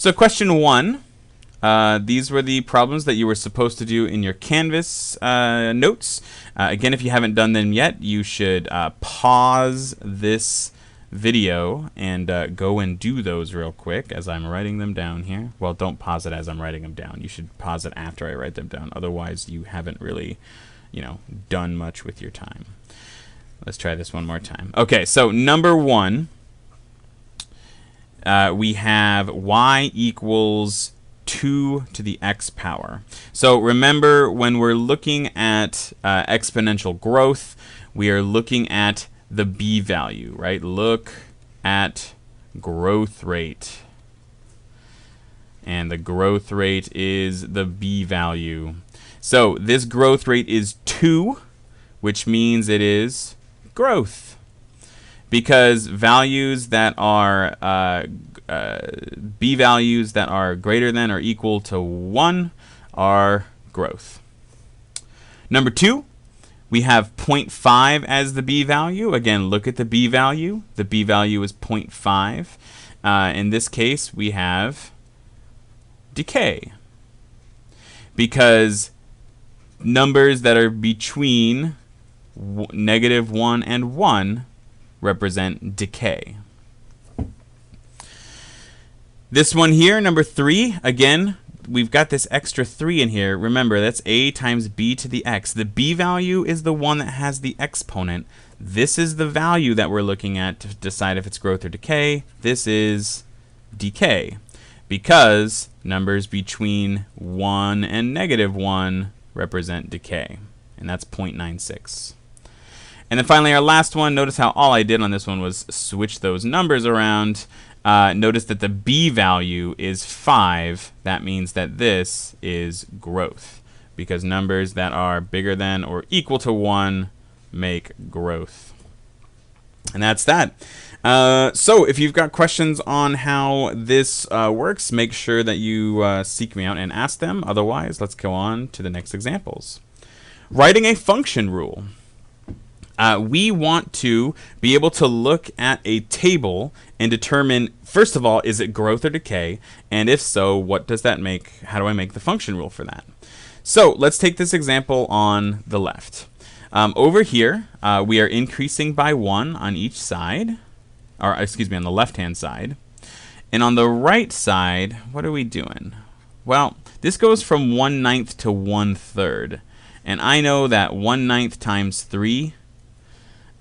So question 1. These were the problems that you were supposed to do in your Canvas notes. Again, if you haven't done them yet, you should pause this video and go and do those real quick as I'm writing them down here. Well, don't pause it as I'm writing them down. You should pause it after I write them down. Otherwise, you haven't really, done much with your time. Let's try this one more time. Okay, so number 1, we have y equals 2 to the x power. So remember, when we're looking at exponential growth, we are looking at the b value, right? Look at growth rate. And the growth rate is the b value. So this growth rate is 2, which means it is growth. Because values that are b values that are greater than or equal to 1 are growth. Number 2, we have 0.5 as the b value. Again, look at the b value. The b value is 0.5. In this case, we have decay. Because numbers that are between -1 and 1 represent decay. This one here, number 3, again, we've got this extra 3 in here. Remember, that's a times b to the x. The b value is the one that has the exponent. This is the value that we're looking at to decide if it's growth or decay. This is decay, because numbers between 1 and -1 represent decay, and that's 0.96. And then finally, our last one, notice how all I did on this one was switch those numbers around. Notice that the b value is 5. That means that this is growth, because numbers that are bigger than or equal to 1 make growth. And that's that. So if you've got questions on how this works, make sure that you seek me out and ask them. Otherwise, let's go on to the next examples. Writing a function rule. We want to be able to look at a table and determine, first of all, is it growth or decay? And if so, what does that make? How do I make the function rule for that? So let's take this example on the left. Over here, we are increasing by 1 on each side, or excuse me, on the left-hand side. And on the right side, what are we doing? Well, this goes from 1/9 to 1/3. And I know that 1/9 times 3,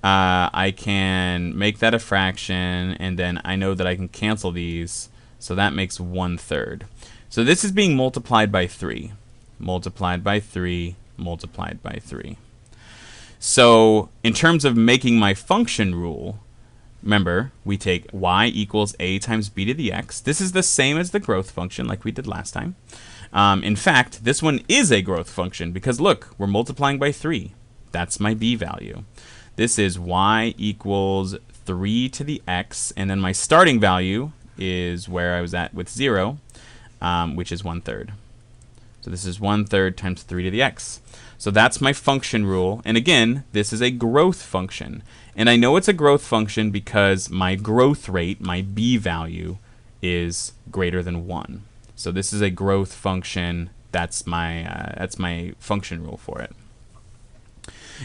I can make that a fraction, and then I know that I can cancel these, so that makes 1/3. So this is being multiplied by 3, multiplied by 3, multiplied by 3. So in terms of making my function rule, remember, we take y equals a times b to the x. This is the same as the growth function like we did last time. In fact, this one is a growth function because look, we're multiplying by 3. That's my b value. This is y equals 3 to the x, and then my starting value is where I was at with 0, which is 1/3. So this is 1/3 times 3 to the x. So that's my function rule. And again, this is a growth function. And I know it's a growth function because my growth rate, my b value, is greater than 1. So this is a growth function. That's my function rule for it.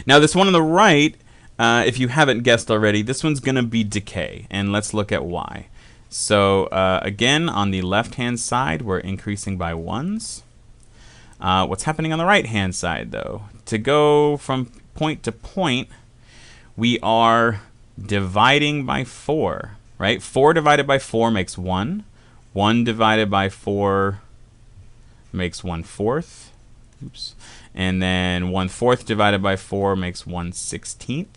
Now this one on the right, if you haven't guessed already, this one's going to be decay. And let's look at why. So again, on the left-hand side, we're increasing by 1s. What's happening on the right-hand side, though? To go from point to point, we are dividing by 4, right? 4 divided by 4 makes 1. 1 divided by 4 makes 1/4. Oops. And then 1/4 divided by 4 makes 1/16.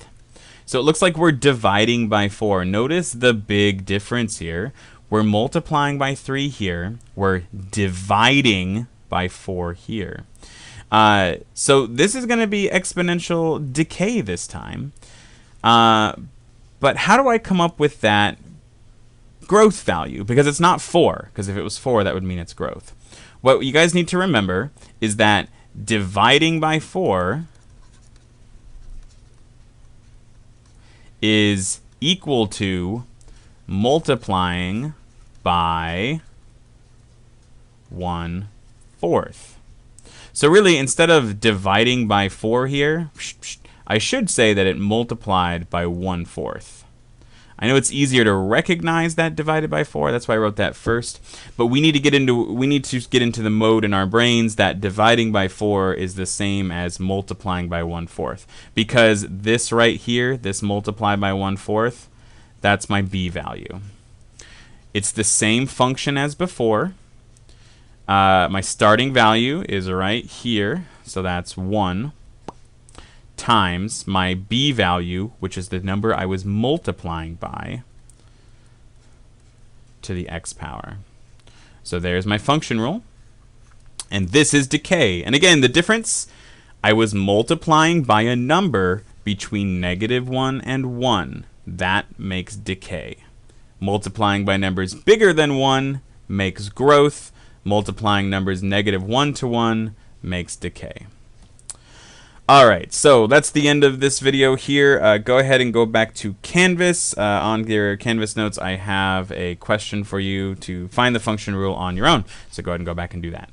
So it looks like we're dividing by 4. Notice the big difference here. We're multiplying by 3 here. We're dividing by 4 here. So this is going to be exponential decay this time. But how do I come up with that growth value? Because it's not 4. Because if it was 4, that would mean it's growth. What you guys need to remember is that dividing by 4 is equal to multiplying by 1/4. So really, instead of dividing by 4 here, I should say that it multiplied by 1/4. I know it's easier to recognize that divided by 4. That's why I wrote that first. But we need to get into the mode in our brains that dividing by 4 is the same as multiplying by 1/4. Because this right here, this multiply by 1/4, that's my b value. It's the same function as before. My starting value is right here, so that's 1, times my b value, which is the number I was multiplying by, to the x power. So there's my function rule. And this is decay. And again, the difference, I was multiplying by a number between -1 and 1. That makes decay. Multiplying by numbers bigger than 1 makes growth. Multiplying numbers -1 to 1 makes decay. Alright, so that's the end of this video here. Go ahead and go back to Canvas. On your Canvas notes, I have a question for you to find the function rule on your own. So go ahead and go back and do that.